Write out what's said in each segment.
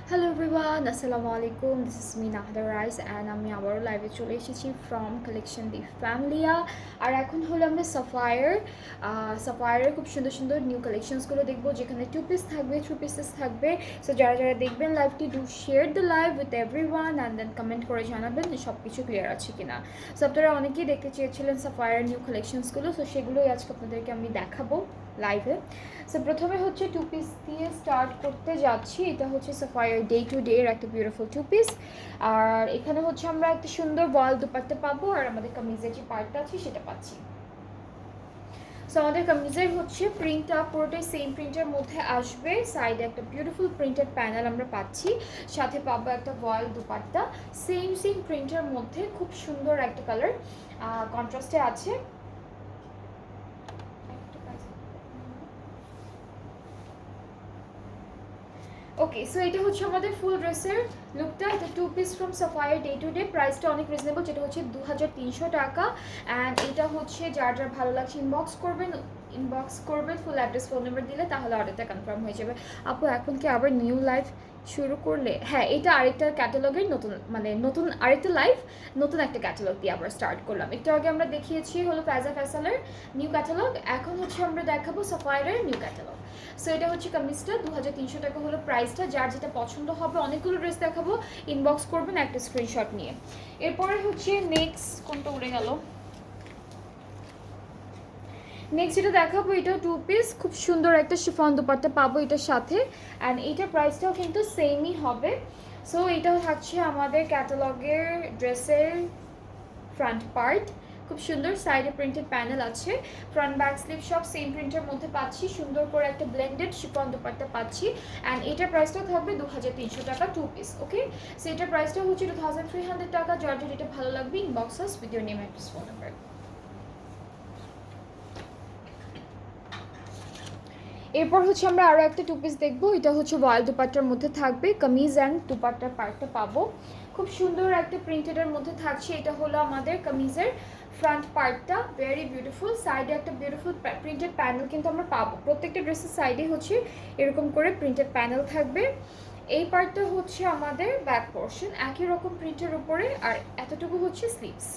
Hello everyone, আসসালামু আলাইকুম। This is me Nahda রাইস অ্যান্ড আমি আবারও লাইভে চলে এসেছি ফ্রম কালেকশন দি ফ্যামিলিয়া। আর এখন হলো আমরা সাফায়ারের খুব সুন্দর সুন্দর নিউ কালেকশনসগুলো দেখবো, যেখানে 2 পিস থাকবে, 3 পিসেস থাকবে। সো যারা যারা দেখবেন লাইভটি, do share the live with everyone and then comment করে জানাবেন যে সব কিছু ক্লিয়ার আছে কিনা। সো আপনারা অনেকেই দেখতে চেয়েছিলেন সাফায়ারের নিউ কালেকশনসগুলো, সো সেগুলোই আজকে আপনাদেরকে আমি দেখাবো লাইভে। সো প্রথমে হচ্ছে 2 পিস দিয়ে স্টার্ট করতে যাচ্ছি। এটা হচ্ছে সাফায়ার ডে টু ডে এর একটা বিউটিফুল 2 পিস। আর এখানে হচ্ছে আমরা একটা সুন্দর বল দুপাট্টা পাবো, আর আমাদের কামিজের যে পার্টটা আছে সেটা পাচ্ছি। সো আমাদের কামিজের হচ্ছে প্রিন্টটা পুরোটাই সেম প্রিন্টের মধ্যে আসবে। সাইডে একটা বিউটিফুল প্রিন্টেড প্যানেল আমরা পাচ্ছি, সাথে পাবো একটা বল দুপাট্টা সেম প্রিন্টের মধ্যে। খুব সুন্দর একটা কালার কন্ট্রাস্টে আছে। ওকে, সো এটা হচ্ছে আমাদের ফুল ড্রেসের লুকটা। এটা 2 piece from Sapphire day to day. প্রাইসটা অনেক রিজনেবল, যেটা হচ্ছে 2300 টাকা। অ্যান্ড এটা হচ্ছে যার যার ভালো লাগছে ইনবক্স করবেন ফুল অ্যাড্রেস ফোন নাম্বার দিলে, তাহলে অর্ডারটা কনফার্ম হয়ে যাবে। আপু এখন কি আবার নিউ লাইফ শুরু করলে? হ্যাঁ, এটা আরেকটা ক্যাটালগের নতুন আরেকটা লাইভ, নতুন একটা ক্যাটালগ দিয়ে আবার স্টার্ট করলাম। একটু আগে আমরা দেখিয়েছি হলো ফায়জা ফ্যাশনের নিউ ক্যাটালগ, এখন হচ্ছে আমরা দেখাবো সাফায়ারের নিউ ক্যাটালগ। সো এটা হচ্ছে কামিজটা, 2300 টাকা হলো প্রাইসটা। যার যেটা পছন্দ হবে, অনেকগুলো ড্রেস দেখাবো, ইনবক্স করবেন একটা স্ক্রিনশট নিয়ে। এরপরে হচ্ছে নেক্সট কোনটা উড়ে গেল, নেক্সট যেটা দেখাবো, এটা 2 পিস খুব সুন্দর একটা শিফন দুপাট্টা পাবো এটার সাথে। অ্যান্ড এইটার প্রাইসটাও কিন্তু সেমই হবে। সো এটাও থাকছে আমাদের ক্যাটালগের ড্রেসের ফ্রন্ট পার্ট। খুব সুন্দর সাইডে প্রিন্টেড প্যানেল আছে, ফ্রন্ট ব্যাক স্লিভ সব সেম প্রিন্টের মধ্যে পাচ্ছি। সুন্দর করে একটা ব্লেন্ডেড শিফন দুপাট্টা পাচ্ছি। অ্যান্ড এটার প্রাইসটাও থাকবে 2300 টাকা 2 পিস। ওকে, সো এটার প্রাইসটা হচ্ছে 2300 টাকা। যার যেটা ভালো লাগবে inbox us with your name and phone number. এরপর হচ্ছে আমরা আরও একটা 2 পিস দেখবো। এটা হচ্ছে ওয়াল দুপাট্টার মধ্যে থাকবে, কামিজ অ্যান্ড দুপাট্টার পার্টটা পাবো। খুব সুন্দর একটা প্রিন্টেডের মধ্যে থাকছে। এটা হলো আমাদের কামিজের ফ্রন্ট পার্টটা, ভেরি বিউটিফুল। সাইডে একটা বিউটিফুল প্রিন্টেড প্যানেল কিন্তু আমরা পাবো। প্রত্যেকটা ড্রেসের সাইডে হচ্ছে এরকম করে প্রিন্টেড প্যানেল থাকবে। এই পার্টটা হচ্ছে আমাদের ব্যাক পোর্শন, একই রকম প্রিন্টের উপরে। আর এতটুকু হচ্ছে স্লিভস।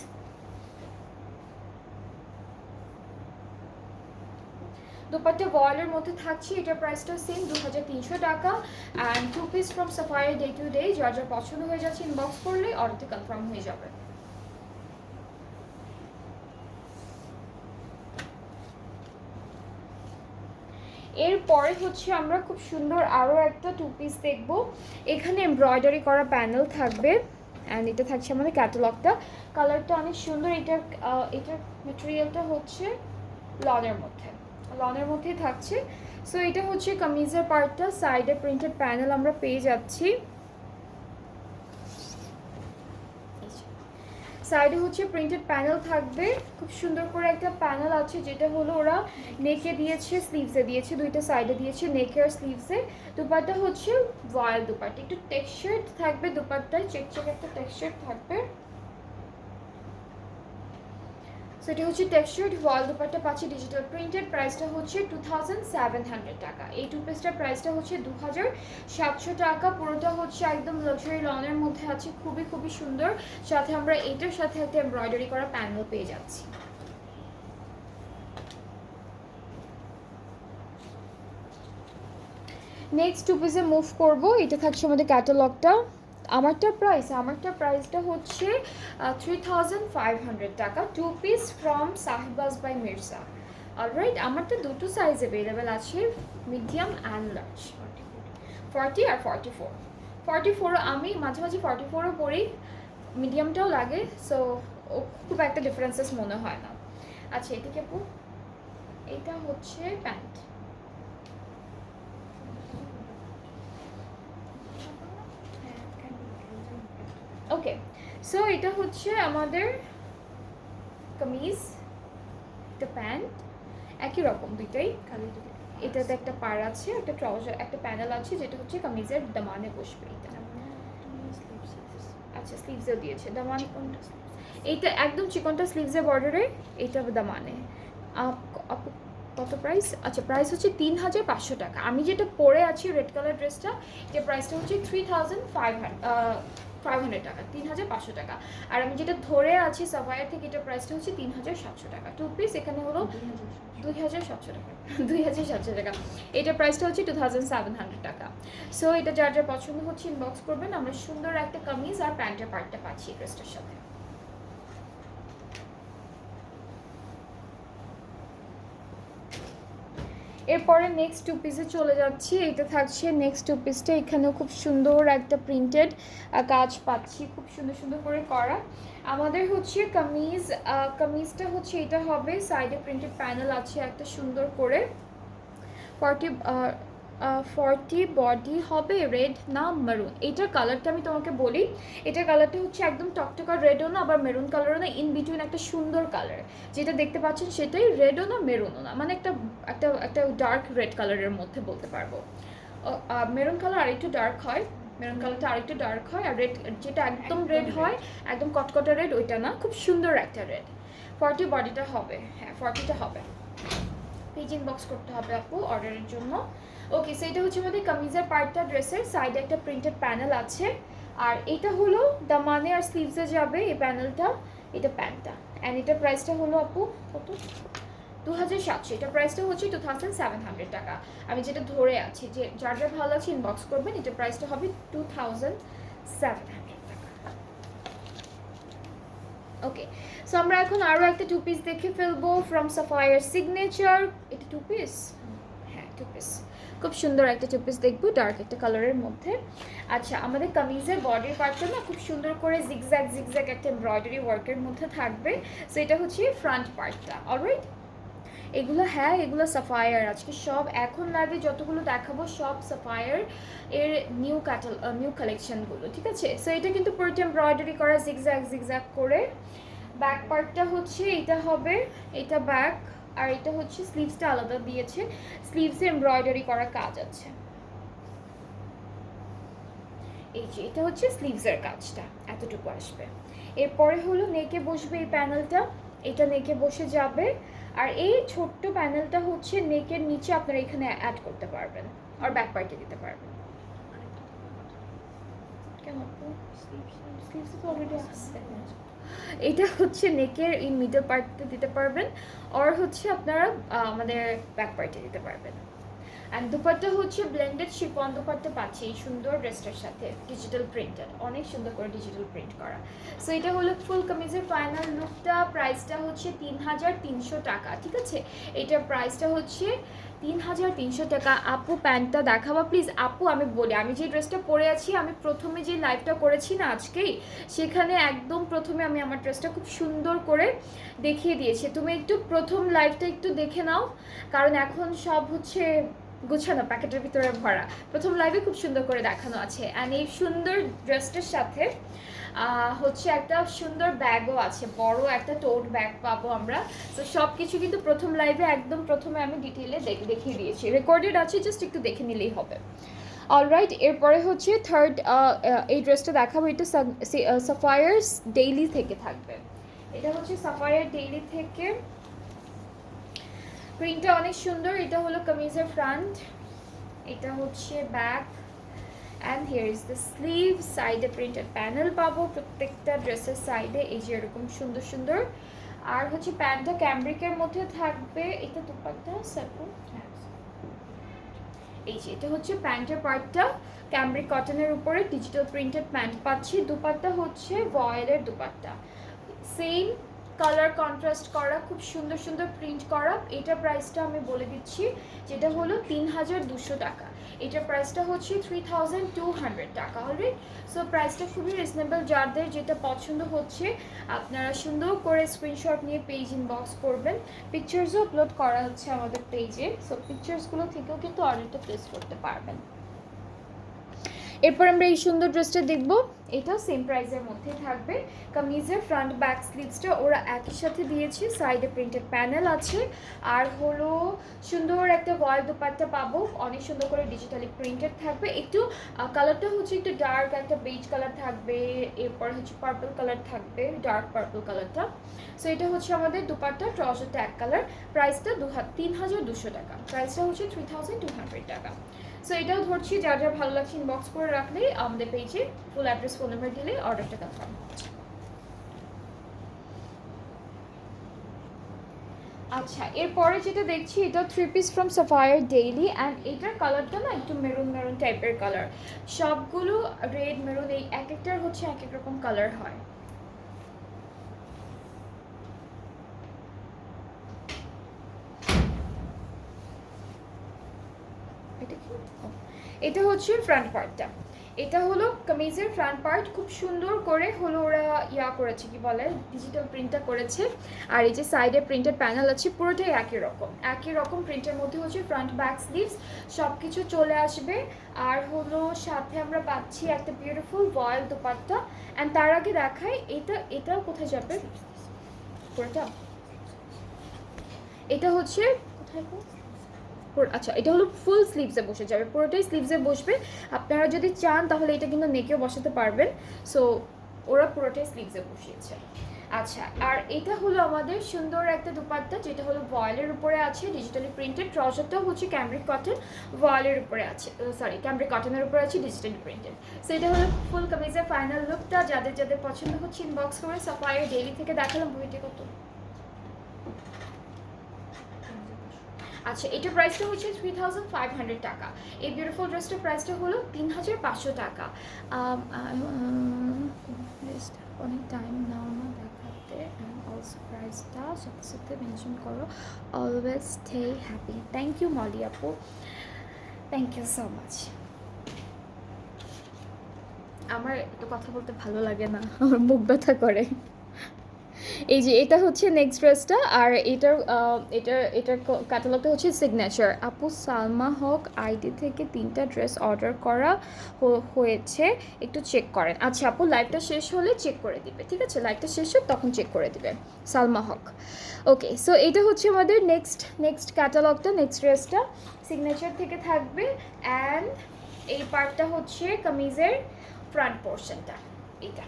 দুপাট্টা ওয়ালের মধ্যে থাকছে, এটার প্রাইসটা সেম 2300 টাকা। And 2 piece from Sapphire day to day. যার যার পছন্দ হয়ে যাচ্ছে ইনবক্স করলে অর্ডারটি কনফার্ম হয়ে যাবে। এরপরে হচ্ছে আমরা খুব সুন্দর আরও একটা 2 পিস দেখব। এখানে এমব্রয়ডারি করা প্যানেল থাকবে। অ্যান্ড এটা থাকছে আমাদের ক্যাটালগটা। কালারটা অনেক সুন্দর। এটার ম্যাটেরিয়ালটা হচ্ছে লনের মধ্যেই থাকছে। সো এটা হচ্ছে কামিজের পার্টটা, সাইডে প্রিন্টেড প্যানেল আমরা পেয়ে যাচ্ছি। সাইডে হচ্ছে প্রিন্টেড প্যানেল থাকবে। খুব সুন্দর করে একটা প্যানেল আছে, যেটা হলো ওরা নেকে দিয়েছে, স্লিভসে দিয়েছে, দুইটা সাইডে দিয়েছে, নেকে আর স্লিভসে। দুপাট্টা হচ্ছে ভয়েল দুপাট্টা, একটু টেক্সচার থাকবে দুপাট্টায়, চেক একটা টেক্সচার থাকবে। সো এটা হচ্ছে টেক্সচার্ড ওয়াল দুপাট্টা পাচ্ছি, ডিজিটাল প্রিন্টেড। প্রাইসটা হচ্ছে 2700 টাকা। এই 2 পিসটার প্রাইসটা হচ্ছে 2700 টাকা। পুরোটা হচ্ছে একদম লাক্সারি লনের মধ্যে আছে, খুবই খুবই সুন্দর। সাথে আমরা এটার সাথে একটা এমব্রয়ডারি করা প্যানেল পেয়ে যাচ্ছি। নেক্সট 2 পিসে মুভ করবো। এটা থাকছে আমাদের ক্যাটালগটা। আমারটার প্রাইসটা হচ্ছে 3500 টাকা। 2 piece from Sahibaz by Mirza. Alright, আমারটা দুটো সাইজ অ্যাভেলেবেল আছে, মিডিয়াম অ্যান্ড লার্জ। 40 আর 44। 44 আমি মাঝে মাঝে 44ও পরি, মিডিয়ামটাও লাগে। সো খুব একটা ডিফারেন্সেস মনে হয় না। আচ্ছা, এদিকে আপু, এটা হচ্ছে প্যান্ট। ওকে, সো এটা হচ্ছে আমাদের কামিজ, একটা প্যান্ট, একই রকম দুইটাই। এটাতে একটা পার আছে, একটা ট্রাউজার, একটা প্যানেল আছে, যেটা হচ্ছে কামিজের দামানে বসবে। এটা আচ্ছা, স্লিভসেও দিয়েছে দামান। এইটা একদম চিকনটা স্লিভসের বর্ডারে, এইটা দামানে। আপু কত প্রাইস? আচ্ছা, প্রাইস হচ্ছে 3500 টাকা। আমি যেটা পরে আছি রেড কালার ড্রেসটা, এটা প্রাইসটা হচ্ছে 3500 টাকা, 3500 টাকা। আর আমি যেটা ধরে আছি সাফায়ার থেকে, এটা প্রাইসটা হচ্ছে 3700 টাকা। 2 পিস এখানে হলো 2700 টাকা। 2700 টাকা। এটা প্রাইসটা হচ্ছে 2700 টাকা। সো এটা যার যার পছন্দ হচ্ছে ইনবক্স করবেন। আমরা সুন্দর একটা কামিজ আর প্যান্টের পার্টটা পাচ্ছি এই ড্রেসটার সাথে। এরপরে নেক্সট টু পিসে চলে যাচ্ছি। এটা থাকছে নেক্সট টু পিসটা। এখানেও খুব সুন্দর একটা প্রিন্টেড কাজ পাচ্ছি, খুব সুন্দর সুন্দর করে করা। আমাদের হচ্ছে কামিজটা হচ্ছে এটা হবে, সাইডে প্রিন্টেড প্যানেল আছে একটা সুন্দর করে। 40 বডি হবে রেড না মেরুন। এইটার কালারটা আমি তোমাকে বলি, এটার কালারটা হচ্ছে একদম টকটকা রেডও না আবার মেরুন কালারও না, ইন বিটুইন একটা সুন্দর কালার। যেটা দেখতে পাচ্ছেন সেটাই, রেডও না মেরুনও না, মানে একটা একটা একটা ডার্ক রেড কালারের মধ্যে বলতে পারবো। মেরুন কালার আরেকটু ডার্ক হয়, মেরুন কালারটা আরেকটু ডার্ক হয়, আর রেড যেটা একদম রেড হয়, একদম কটকটা রেড ওইটা না, খুব সুন্দর একটা রেড। 40 বডিটা হবে, হ্যাঁ 40টা হবে। পেজ ইনবক্স করতে হবে আপু অর্ডারের জন্য। ওকে, সো এটা হচ্ছে আমাদের কামিজের পার্টটা, ড্রেসের সাইডে একটা প্রিন্টেড প্যানেল আছে। আর এটা হলো দামানে আর স্লিভসে যাবে এই প্যানেলটা, এটা প্যান্টটা। অ্যান্ড এটার প্রাইসটা হলো আপু কত? 2700। এটা প্রাইসটা হচ্ছে 2700 টাকা। আমি যেটা ধরে আছি, যে যার যার ভালো আছে ইনবক্স করবেন। এটা প্রাইসটা হবে 2700 টাকা। ওকে, সো আমরা এখন আরও একটা টু পিস দেখে ফেলবো ফ্রম সাফায়ার সিগনেচার। এটা টু পিস, হ্যাঁ টু পিস, খুব সুন্দর একটা টু পিস দেখবো ডার্ক একটা কালারের মধ্যে। আচ্ছা, আমাদের কামিজের বডির পার্টটা না খুব সুন্দর করে জিগজ্যাগ জিগজ্যাগ একটা এমব্রয়ডারি ওয়ার্কের মধ্যে থাকবে। সো এটা হচ্ছে ফ্রন্ট পার্টটা। অলরাইট, এগুলো হ্যাঁ এগুলো সাফায়ার। আজকে সব এখন লাইভে যতগুলো দেখাবো সব সাফায়ার এর নিউ কালেকশনগুলো, ঠিক আছে? সো এটা কিন্তু পুরোটা এমব্রয়ডারি করা জিগজ্যাগ জিগজ্যাগ করে। ব্যাক পার্টটা হচ্ছে এটা হবে, এটা ব্যাক, আর এটা হচ্ছে স্লিভসটা আলাদা দিয়েছে, স্লিভসে এমব্রয়ডারি করা কাজ আছে। এই যে এটা হচ্ছে স্লিভসের কাজটা, এতটুকু আসবে। এরপরে হলো নেকে বসবে এই প্যানেলটা, এটা নেকে বসে যাবে। আর এই ছোট্ট প্যানেলটা হচ্ছে নেকের নিচে আপনারা এখানে অ্যাড করতে পারবেন, আর ব্যাক পার্টে দিতে পারবেন। কেমন স্লিভস তো অলরেডি আসছে। এটা হচ্ছে নেকের এই মিডল পার্টটা দিতে পারবেন, আর হচ্ছে আপনারা আমাদের ব্যাক পার্টে দিতে পারবেন। অ্যান্ড দুপাট্টা হচ্ছে ব্লেন্ডেড শিফন দুপাট্টা পাচ্ছি এই সুন্দর ড্রেসটার সাথে, ডিজিটাল প্রিন্টেড, অনেক সুন্দর করে ডিজিটাল প্রিন্ট করা। সো এটা হলো ফুল কামিজের ফাইনাল লুকটা। প্রাইসটা হচ্ছে 3300 টাকা, ঠিক আছে? এটার প্রাইসটা হচ্ছে 3300 টাকা। আপু প্যান্টটা দেখাবা প্লিজ। আপু আমি বলি, আমি যে ড্রেসটা পরে আছি, আমি প্রথমে যে লাইভটা করেছি না আজকেই, সেখানে একদম প্রথমে আমি আমার ড্রেসটা খুব সুন্দর করে দেখিয়ে দিয়েছি। তুমি একটু প্রথম লাইভটা একটু দেখে নাও, কারণ এখন সব হচ্ছে গুছানো প্যাকেটের ভিতরে ভরা। প্রথম লাইভে খুব সুন্দর করে দেখানো আছে। অ্যান্ড এই সুন্দর ড্রেসটার সাথে হচ্ছে একটা সুন্দর ব্যাগও আছে, বড় একটা টোট ব্যাগ পাবো আমরা। তো সব কিছু কিন্তু প্রথম লাইভে একদম প্রথমে আমি ডিটেইলে দেখিয়ে দিয়েছি, রেকর্ডেড আছে, জাস্ট একটু দেখে নিলেই হবে। অলরাইট, এরপরে হচ্ছে থার্ড এই ড্রেসটা দেখাবো। এটা সাফায়ার্স ডেইলি থেকে থাকবে। এটা হচ্ছে সাফায়ার ডেইলি থেকে, প্রিন্টটা অনেক সুন্দর। এটা হলো কামিজের ফ্রন্ট, এটা হচ্ছে back, and here is the sleeve. সাইডে প্রিন্টেড প্যানেল পাবো প্রত্যেকটা ড্রেসের সাইডে, এই যে এরকম সুন্দর সুন্দর। আর হচ্ছে প্যান্টটা ক্যামব্রিকের মধ্যে থাকবে। এটা দুপাট্টা সাপোর্ট, এই যে এটা হচ্ছে প্যান্টের পার্টটা, ক্যামব্রিক কটনের উপরে ডিজিটাল প্রিন্টেড প্যান্ট পাচ্ছি। দুপাট্টা হচ্ছে ভয়েলের দুপাট্টা, সেম কালার কন্ট্রাস্ট করা, খুব সুন্দর সুন্দর প্রিন্ট করা। এটার প্রাইসটা আমি বলে দিচ্ছি, যেটা হলো 3200 টাকা। এটার প্রাইসটা হচ্ছে 3200 টাকা। অলরেডি সো প্রাইসটা খুবই রিজনেবল। যাদের যেটা পছন্দ হচ্ছে আপনারা সুন্দর করে স্ক্রিনশট নিয়ে পেজ ইনবক্স করবেন। পিকচার্সও আপলোড করা হচ্ছে আমাদের পেজে, সো পিকচার্সগুলো থেকেও কিন্তু অর্ডারটা প্লেস করতে পারবেন। এরপর আমরা এই সুন্দর ড্রেসটা দেখব, এটাও সেম প্রাইসের মধ্যে থাকবে। কামিজের ফ্রন্ট ব্যাক স্লিভসটা ওরা একই সাথে দিয়েছে, সাইডে প্রিন্টেড প্যানেল আছে, আর হলো সুন্দর একটা ভয়েল দোপাট্টা পাবো, অনেক সুন্দর করে ডিজিটালি প্রিন্টেড থাকবে। একটু কালারটা হচ্ছে একটু ডার্ক একটা বেজ কালার থাকবে, এরপর হচ্ছে পার্পল কালার থাকবে, ডার্ক পার্পল কালারটা। সো এটা হচ্ছে আমাদের দুপাট্টা, ট্রাউজারটা এক কালার, প্রাইসটা 3200 টাকা, প্রাইসটা হচ্ছে 3200 টাকা। সো এটাও ধরছি, যার যার ভালো লাগছে ইনবক্স করে রাখলে আমাদের পেজে ফুল অ্যাড্রেস ফোন নাম্বার দিলে অর্ডারটা কনফার্ম হচ্ছে। আচ্ছা, এরপরে যেটা দেখছি এটা 3 piece from Sapphire daily, and এটার কালারটা না একটু মেরুন মেরুন টাইপের কালার, সবগুলো রেড মেরুন, এই এক একটার হচ্ছে এক এক রকম কালার হয়। এটা কি? এটা হচ্ছে ফ্রন্ট পার্টটা, এটা হলো কামিজের ফ্রন্ট পার্ট, খুব সুন্দর করে হলো ওরা করেছে, কি বলে, ডিজিটাল প্রিন্টটা করেছে। আর এই যে সাইডে প্রিন্টেড প্যানেল আছে, পুরোটাই একই রকম প্রিন্টের মধ্যে হচ্ছে ফ্রন্ট ব্যাক স্লিভস সব কিছু চলে আসবে। আর হলো সাথে আমরা পাচ্ছি একটা বিউটিফুল ভয়েল দোপাট্টা। অ্যান্ড তার আগে দেখাই এটা কোথায় যাবে পুরোটা, এটা হচ্ছে কোথায়, আচ্ছা এটা হলো ফুল স্লিভসে বসে যাবে, পুরোটাই স্লিভসে বসবে। আপনারা যদি চান তাহলে এটা কিন্তু নেকেও বসাতে পারবেন। সো ওরা পুরোটাই স্লিভসে বসিয়েছে। আচ্ছা, আর এটা হলো আমাদের সুন্দর একটা দুপাট্টা, যেটা হলো ভয়েলের উপরে আছে, ডিজিটালি প্রিন্টেড। ট্রাউজারটাও হচ্ছে ক্যামব্রিক কটন, ভয়েলের উপরে আছে, সরি ক্যামব্রিক কটনের উপরে আছে, ডিজিটালি প্রিন্টেড। সো এটা হলো ফুল কামিজের ফাইনাল লুকটা। যাদের যাদের পছন্দ হচ্ছে ইনবক্স করে। সাফায়ার ডেইলি থেকে দেখালাম, বইটি কত? আচ্ছা, এটার প্রাইসটা হচ্ছে 3500 টাকা। এই বিউটিফুল ড্রেসটার প্রাইসটা হলো 3500 টাকা। অনেক টাইম নাও না দেখাতে, অ্যান্ড অলসো প্রাইসটা সাথে সাথে মেনশন করো। Always stay happy. Thank you Moli আপু, থ্যাংক ইউ সো মাচ। আমার একটু কথা বলতে ভালো লাগে না, আমার মুখ ব্যথা করে। এই যে এটা হচ্ছে নেক্সট ড্রেসটা, আর এটার ক্যাটালগটা হচ্ছে সিগনেচার। আপু সালমা হক আইডি থেকে 3টা ড্রেস অর্ডার করা হয়েছে, একটু চেক করেন। আচ্ছা আপু, লাইভটা শেষ হলে চেক করে দিবে, ঠিক আছে, লাইভটা শেষ হোক তখন চেক করে দিবে। সালমা হক, ওকে। সো এটা হচ্ছে আমাদের নেক্সট ক্যাটালগটা, নেক্সট ড্রেসটা সিগনেচার থেকে থাকবে। অ্যান্ড এই পার্টটা হচ্ছে কামিজের ফ্রন্ট পোর্শনটা, এটা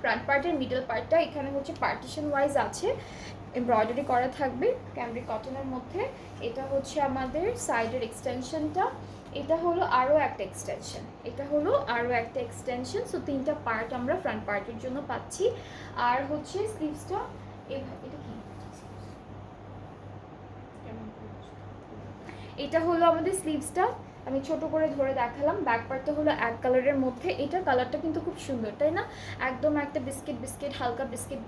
ফ্রন্ট পার্টের মিডল পার্টটা, এখানে হচ্ছে পার্টিশন ওয়াইজ আছে, এমব্রয়ডারি করা থাকবে ক্যামব্রিক কটনের মধ্যে। এটা হচ্ছে আমাদের সাইডের এক্সটেনশনটা, এটা হলো আরও একটা এক্সটেনশন, সো 3টা পার্ট আমরা ফ্রন্ট পার্টের জন্য পাচ্ছি। আর হচ্ছে স্লিভসটা, এটা কি, এটা হলো আমাদের স্লিভসটা, আমি ছোট করে ধরে দেখালাম। ব্যাক পার্টটা হলো এক কালারের মধ্যে, এটার কালারটা কিন্তু খুব সুন্দর, তাই না? একদম একটা বিস্কিট হালকা বিস্কিট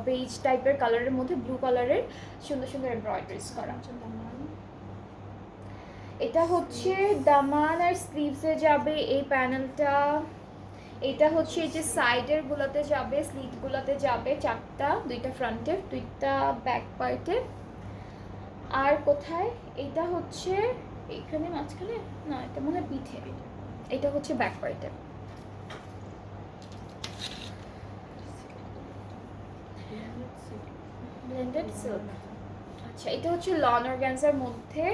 বেজ টাইপের কালারের মধ্যে ব্লু কালারের সুন্দর সুন্দর এমব্রয়ডারিজ করা। এটা হচ্ছে দামান আর স্লিভসে যাবে এই প্যানেলটা। এটা হচ্ছে এই যে সাইডের গুলোতে যাবে, স্লিভ গুলোতে যাবে 4টা, 2টা ফ্রন্টে, 2টা ব্যাক পার্টে। আর কোথায়, এটা হচ্ছে এখানে মাঝখানে না, এটা মনে হয় পিঠে, এটা হচ্ছে ব্যাক পার্টে। ব্লেন্ডেড সিল্ক, আচ্ছা এটা হচ্ছে লন অর্গানজার মধ্যে।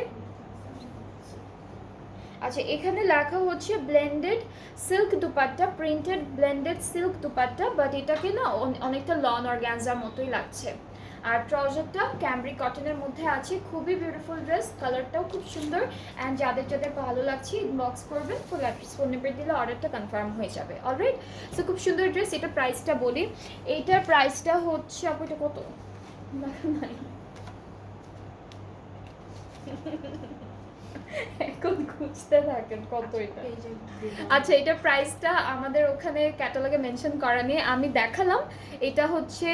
আচ্ছা, এখানে লেখা হচ্ছে blended silk dupatta, printed blended silk dupatta, but এটাকে না অনেকটা লন অর্গানজার মতোই লাগছে। আর ট্রাউজারটা ক্যামব্রিক কটনের মধ্যে আছে, খুবই বিউটিফুল ড্রেস, কালারটাও খুব সুন্দর। অ্যান্ড যাদের যাদের ভালো লাগছে ইনবক্স করবেন, ফুল অ্যাড্রেস ফোন নাম্বার দিলে অর্ডারটা কনফার্ম হয়ে যাবে। অলরাইট, সো খুব সুন্দর ড্রেস। এটা প্রাইসটা বলি, এইটার প্রাইসটা হচ্ছে, আপু এটা কত? এখন খুঁজতে থাকেন কত এটা। আচ্ছা, এটা প্রাইসটা আমাদের ওখানে ক্যাটালগে মেনশন করা নেই, আমি দেখালাম। এটা হচ্ছে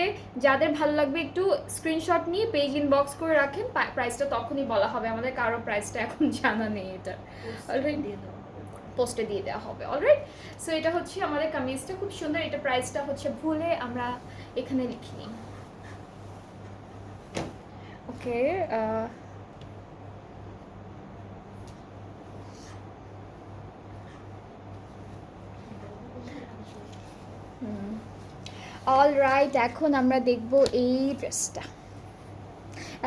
যাদের ভালো লাগবে একটু স্ক্রিনশট নিয়ে পেজ ইনবক্স করে রাখেন, প্রাইসটা তখনই বলা হবে, আমাদের কারো প্রাইসটা এখন জানা নেই, এটা অলরেডি পোস্টে দিয়ে দেওয়া হবে। অলরাইট, সো এটা হচ্ছে আমাদের কামিজটা, খুব সুন্দর। এটা প্রাইসটা হচ্ছে ভুলে আমরা এখানে লিখিনি। ওকে, অলরাইট, এখন আমরা দেখব এই ড্রেসটা।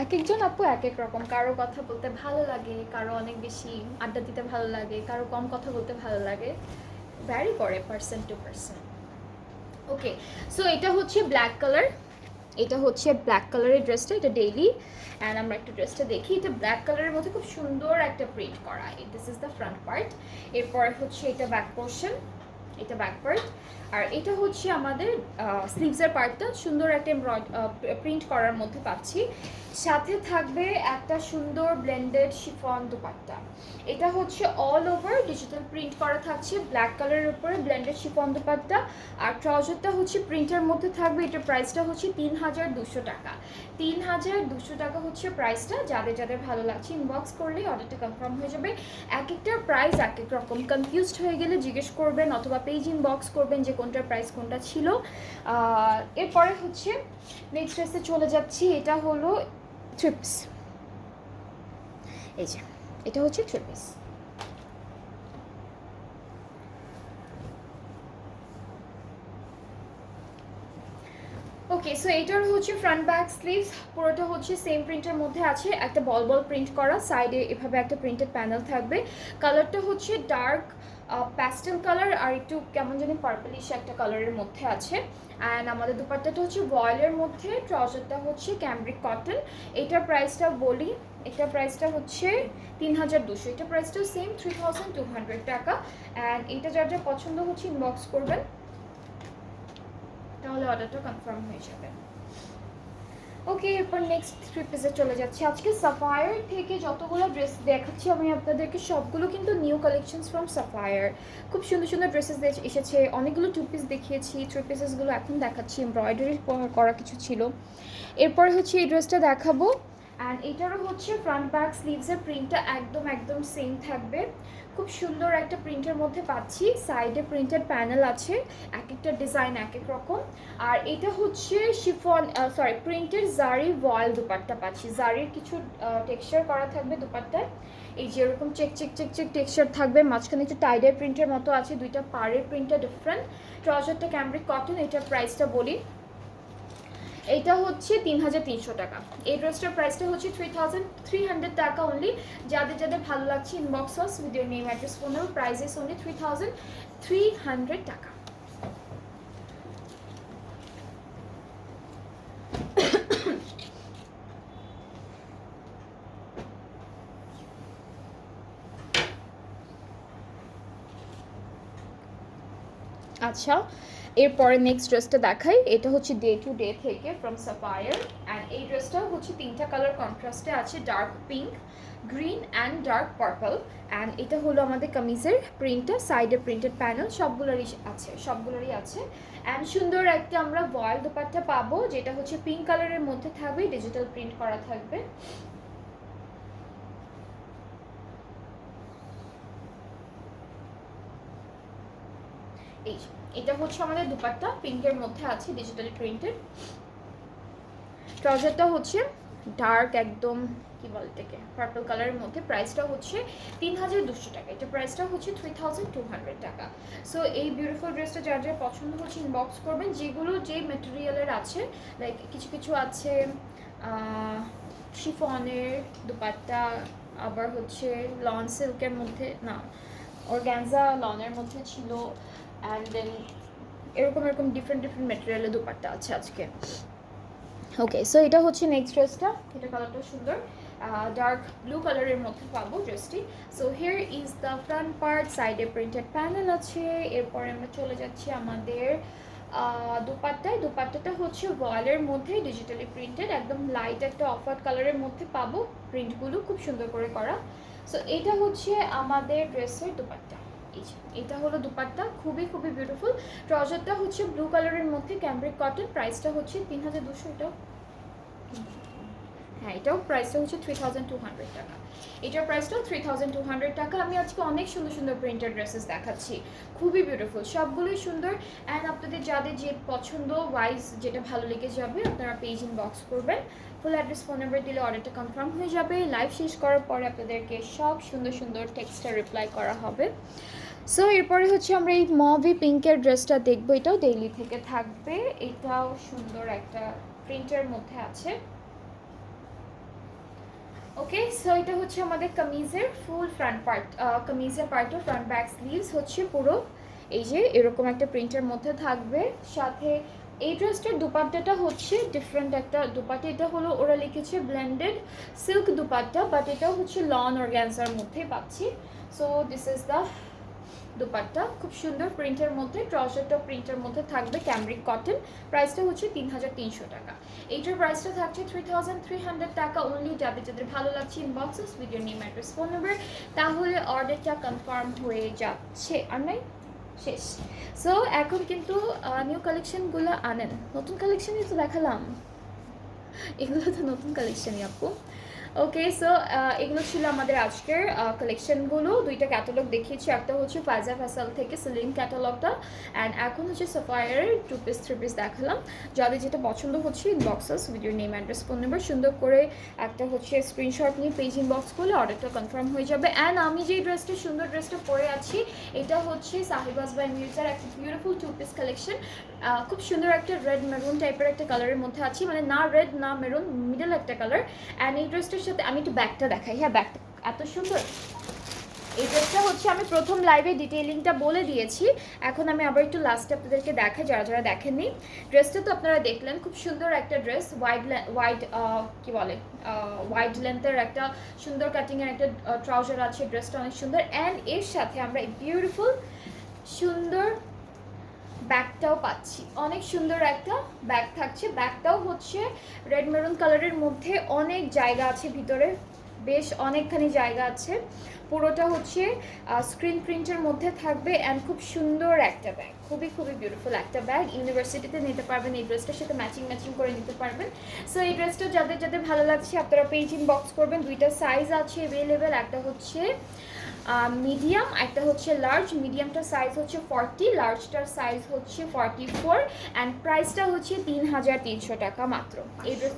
এক একজন আপু এক এক রকম, কারো কথা বলতে ভালো লাগে, কারো অনেক বেশি আড্ডা দিতে ভালো লাগে, কারো কম কথা বলতে ভালো লাগে, ভ্যারি করে person to person. Okay, so এটা হচ্ছে ব্ল্যাক কালার, এটা হচ্ছে ব্ল্যাক কালারের ড্রেসটা, এটা ডেইলি। অ্যান্ড আমরা একটা ড্রেসটা দেখি, এটা ব্ল্যাক কালারের মধ্যে খুব সুন্দর একটা প্রিন্ট করা। This is the front part, এরপর হচ্ছে এটা ব্যাক পোর্শন, এটা ব্যাক পার্ট। আর এটা হচ্ছে আমাদের স্লিভসের পার্টটা, সুন্দর একটা প্রিন্ট করার মধ্যে পাচ্ছি। সাথে থাকবে একটা সুন্দর ব্লেন্ডেড শিফন দুপাট্টা। এটা হচ্ছে অল ওভার ডিজিটাল প্রিন্ট করা থাকছে ব্ল্যাক কালারের উপরে ব্লেন্ডেড শিফন দুপাট্টা। আর ট্রাউজারটা হচ্ছে প্রিন্টের মধ্যে থাকবে। এটার প্রাইসটা হচ্ছে 3200 টাকা। 3200 টাকা হচ্ছে প্রাইসটা। যাদের যাদের ভালো লাগছে ইনবক্স করলেই অর্ডারটা কনফার্ম হয়ে যাবে। এক একটার প্রাইস এক এক রকম, কনফিউজড হয়ে গেলে জিজ্ঞেস করবেন অথবা পেজ ইনবক্স করবেন যে কোনটার প্রাইস কোনটা ছিল। এরপরে হচ্ছে নেক্সট ড্রেসে চলে যাচ্ছি, এটা হলো থ্রি পিস। এই যে এটা হচ্ছে থ্রি পিস। ওকে, সো এটার হচ্ছে ফ্রন্ট ব্যাক স্লিভস, পুরোটা হচ্ছে সেম প্রিন্টের মধ্যে আছে, একটা বল বল প্রিন্ট করা, সাইডে এভাবে একটা প্রিন্টেড প্যানেল থাকবে। কালারটা হচ্ছে ডার্ক প্যাস্টেল কালার আর একটু কেমন জানি পার্পলিশ একটা কালারের মধ্যে আছে। অ্যান্ড আমাদের দুপাট্টাটা হচ্ছে ভয়েলের মধ্যে, ট্রাউজারটা হচ্ছে ক্যামব্রিক কটন। এটার প্রাইসটা বলি, এটার প্রাইসটা হচ্ছে 3200, এটা প্রাইসটাও সেম 3200 টাকা। অ্যান্ড এটা যার যা পছন্দ হচ্ছে ইনবক্স করবেন, তাহলে অর্ডারটা কনফার্ম হয়ে যাবে। ওকে, এরপর নেক্সট থ্রি পিসে চলে যাচ্ছি। আজকে সাফায়ার থেকে যতগুলো ড্রেস দেখাচ্ছি আমি আপনাদেরকে, সবগুলো কিন্তু নিউ কালেকশনস ফ্রম সাফায়ার। খুব সুন্দর সুন্দর ড্রেসেস এসেছে, অনেকগুলো টু পিস দেখিয়েছি, থ্রি পিসেসগুলো এখন দেখাচ্ছি, এমব্রয়ডারি করা কিছু ছিল। এরপর হচ্ছে এই ড্রেসটা দেখাবো। অ্যান্ড এটারও হচ্ছে ফ্রন্ট ব্যাক স্লিভসের প্রিন্টটা একদম একদম সেম থাকবে। খুব সুন্দর একটা প্রিন্টের মধ্যে পাচ্ছি, সাইডে প্রিন্টেড প্যানেল আছে, এক একটা ডিজাইন এক এক রকম। আর এটা হচ্ছে শিফন প্রিন্টেড জারি ভয়েল দুপাট্টা পাচ্ছি, জারির কিছু টেক্সচার করা থাকবে দুপাট্টায়। এই যে এরকম check check check check texture থাকবে, মাঝখানে একটু টাইডাই প্রিন্টের মতো আছে, দুইটা পাড়ের প্রিন্টটা ডিফারেন্ট। ট্রাউজারটা ক্যামব্রিক কটন, এটার প্রাইসটা বলি, এইটা হচ্ছে 3300 টাকা। এই ড্রেসটার প্রাইসটা হচ্ছে 3300 টাকা অনলি। যাদের যাদের ভালো লাগছে inbox us with your name address phone number, price is only 3300 টাকা। আচ্ছা, এরপরে নেক্সট ড্রেসটা দেখাই। এটা হচ্ছে ডে টু ডে থেকে ফ্রম সাফায়ার। অ্যান্ড এই ড্রেসটা হচ্ছে তিনটা কালার কন্ট্রাস্টে আছে, dark pink, green and dark purple. And এটা হলো আমাদের কামিজের প্রিন্টটা, সাইডে প্রিন্টেড প্যানেল সবগুলোরই আছে। অ্যান্ড সুন্দর একটা আমরা ভয়েল দুপাট্টা পাবো, যেটা হচ্ছে পিঙ্ক কালারের মধ্যে থাকবে, ডিজিটাল প্রিন্ট করা থাকবে। এই এটা হচ্ছে আমাদের দুপাট্টা, পিঙ্কের মধ্যে আছে, ডিজিটালি প্রিন্টেড। ট্রাউজারটা হচ্ছে ডার্ক একদম কি বলে এটাকে পার্পল কালারের মধ্যে, প্রাইসটা হচ্ছে 3200 টাকা। এটা প্রাইসটা হচ্ছে 3200 টাকা। সো এই বিউটিফুল ড্রেসটা যার যার পছন্দ হচ্ছে ইনবক্স করবেন। যেগুলো যে ম্যাটেরিয়ালের আছে, লাইক কিছু কিছু আছে শিফনের দুপাট্টা, আবার হচ্ছে লন সিল্কের মধ্যে, না অর্গানজা লনের মধ্যে ছিল, অ্যান্ড দেন এরকম এরকম ডিফারেন্ট ম্যাটেরিয়ালের দুপাট্টা আছে আজকে। ওকে, সো এটা হচ্ছে নেক্সট ড্রেসটা, এটা কালারটা সুন্দর, ডার্ক ব্লু কালারের মধ্যে পাবো ড্রেসটি। So here is the front part, সাইডে প্রিন্টেড প্যানেল আছে। এরপরে আমরা চলে যাচ্ছি আমাদের দুপাট্টায়। দুপাট্টাটা হচ্ছে ভয়েলের মধ্যে ডিজিটালি প্রিন্টেড, একদম লাইট একটা অফ হোয়াইট কালারের মধ্যে পাবো, প্রিন্টগুলো খুব সুন্দর করে করা। সো এটা হচ্ছে আমাদের ড্রেসের দুপাট্টা। এটা হলো দুপাট্টা, খুবই খুবই বিউটিফুল। ট্রাউজারটা হচ্ছে ব্লু কালারের মধ্যে ক্যামব্রিক কটন, প্রাইসটা হচ্ছে 3200। এটাও হ্যাঁ, এটাও প্রাইসটা হচ্ছে 3200 টাকা। এটার প্রাইসটাও 3200 টাকা। আমি আজকে অনেক সুন্দর সুন্দর প্রিন্টেড ড্রেসেস দেখাচ্ছি, খুবই বিউটিফুল, সবগুলোই সুন্দর। অ্যান্ড আপনাদের যাদের যে পছন্দ ওয়াইজ যেটা ভালো লেগে যাবে আপনারা পেজ ইনবক্স করবেন, ফুল অ্যাড্রেস ফোন নাম্বার দিলে অর্ডারটা কনফার্ম হয়ে যাবে। লাইভ শেষ করার পরে আপনাদেরকে সব সুন্দর সুন্দর টেক্সটে রিপ্লাই করা হবে। সো এরপরে হচ্ছে আমরা এই মভি পিঙ্কের ড্রেসটা দেখবো, এটাও ডেইলি থেকে থাকবে, এটাও সুন্দর একটা প্রিন্টের মধ্যে আছে। ওকে, সো এটা হচ্ছে আমাদের কামিজের ফুল ফ্রন্ট পার্ট, কামিজের পার্টও ফ্রন্ট ব্যাক স্লিভস হচ্ছে পুরো এই যে এরকম একটা প্রিন্টের মধ্যে থাকবে। সাথে এই ড্রেসটার দুপাট্টাটা হচ্ছে ডিফারেন্ট একটা দুপাট্টা, এটা হলো ওরা লিখেছে ব্লেন্ডেড সিল্ক দুপাট্টা, বাট এটাও হচ্ছে লন অর্গ্যানজার মধ্যেই পাচ্ছি। So this is the dupatta, খুব সুন্দর প্রিন্টের মধ্যে, ট্রাউজারটাও প্রিন্টের মধ্যে থাকবে, ক্যামরিক কটন। প্রাইসটা হচ্ছে 3300 টাকা। এইটার প্রাইসটা থাকছে 3300 টাকা অনলি। যাদের ভালো লাগছে inboxes with your name address phone number, তাহলে অর্ডারটা কনফার্ম হয়ে যাচ্ছে। আর নাই শেষ। সো এখন কিন্তু নিউ কালেকশনগুলো আনেন, নতুন কালেকশনই তো দেখালাম, এগুলো তো নতুন কালেকশনই আপু। ওকে, সো এগুলো ছিল আমাদের আজকের কালেকশনগুলো। দুইটা ক্যাটালগ দেখিয়েছি, একটা হচ্ছে ফাইজা ফ্যাসাল থেকে সিলিং ক্যাটালগটা, অ্যান্ড এখন হচ্ছে সাফায়ারের 2 পিস 3 পিস দেখালাম। যাদের যেটা পছন্দ হচ্ছে inboxes with your name address phone number সুন্দর করে একটা হচ্ছে স্ক্রিনশট নিয়ে পেজ ইনবক্স করলে অর্ডারটা কনফার্ম হয়ে যাবে। অ্যান্ড আমি যেই ড্রেসটা সুন্দর ড্রেসটা পরে আছি, এটা হচ্ছে সাহিবাজ বাই মির্জার একটা বিউটিফুল 2 পিস কালেকশন। খুব সুন্দর একটা রেড মেরুন টাইপের একটা কালারের মধ্যে আছি, মানে না রেড না মেরুন, মিডল একটা কালার। অ্যান্ড এই ড্রেসটার সাথে আমি একটু ব্যাগটা দেখাই। হ্যাঁ, ব্যাগটা এত সুন্দর। এই ড্রেসটা হচ্ছে আমি প্রথম লাইভে ডিটেইলিংটা বলে দিয়েছি, এখন আমি আবার একটু লাস্টে আপনাদেরকে দেখাই যারা যারা দেখেননি। ড্রেসটা তো আপনারা দেখলেন, খুব সুন্দর একটা ড্রেস, ওয়াইড কি বলে ওয়াইড লেন্থের একটা সুন্দর কাটিংয়ের একটা ট্রাউজার আছে, ড্রেসটা অনেক সুন্দর। অ্যান্ড এর সাথে আমরা বিউটিফুল সুন্দর ব্যাগটাও পাচ্ছি, অনেক সুন্দর একটা ব্যাগ থাকছে। ব্যাগটাও হচ্ছে রেড মেরুন কালারের মধ্যে, অনেক জায়গা আছে ভিতরে, বেশ অনেকখানি জায়গা আছে। পুরোটা হচ্ছে স্ক্রিন প্রিন্টের মধ্যে থাকবে, অ্যান্ড খুব সুন্দর একটা ব্যাগ, খুবই খুবই বিউটিফুল একটা ব্যাগ। ইউনিভার্সিটিতে নিতে পারবেন, এই ড্রেসটার সাথে ম্যাচিং করে নিতে পারবেন। সো এই ড্রেসটা যাদের যাদের ভালো লাগছে আপনারা পেজ ইনবক্স করবেন। দুইটা সাইজ আছে অ্যাভেলেবেল, একটা হচ্ছে মিডিয়াম, একটা হচ্ছে লার্জ। মিডিয়ামটার সাইজ হচ্ছে 40, লার্জটার সাইজ হচ্ছে 44, অ্যান্ড প্রাইসটা হচ্ছে 3300 টাকা মাত্র। এই ড্রেস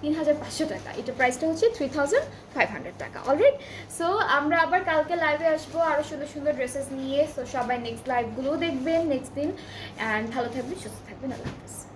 3500 টাকা, এটা প্রাইসটা হচ্ছে 3500 টাকা। অলরাইট, সো আমরা আবার কালকে লাইভে আসবো আরও সুন্দর সুন্দর ড্রেসেস নিয়ে। সো সবাই নেক্সট লাইভগুলোও দেখবেন নেক্সট দিন, অ্যান্ড ভালো থাকবেন, সুস্থ থাকবেন। আল্লাহ হাফেজ।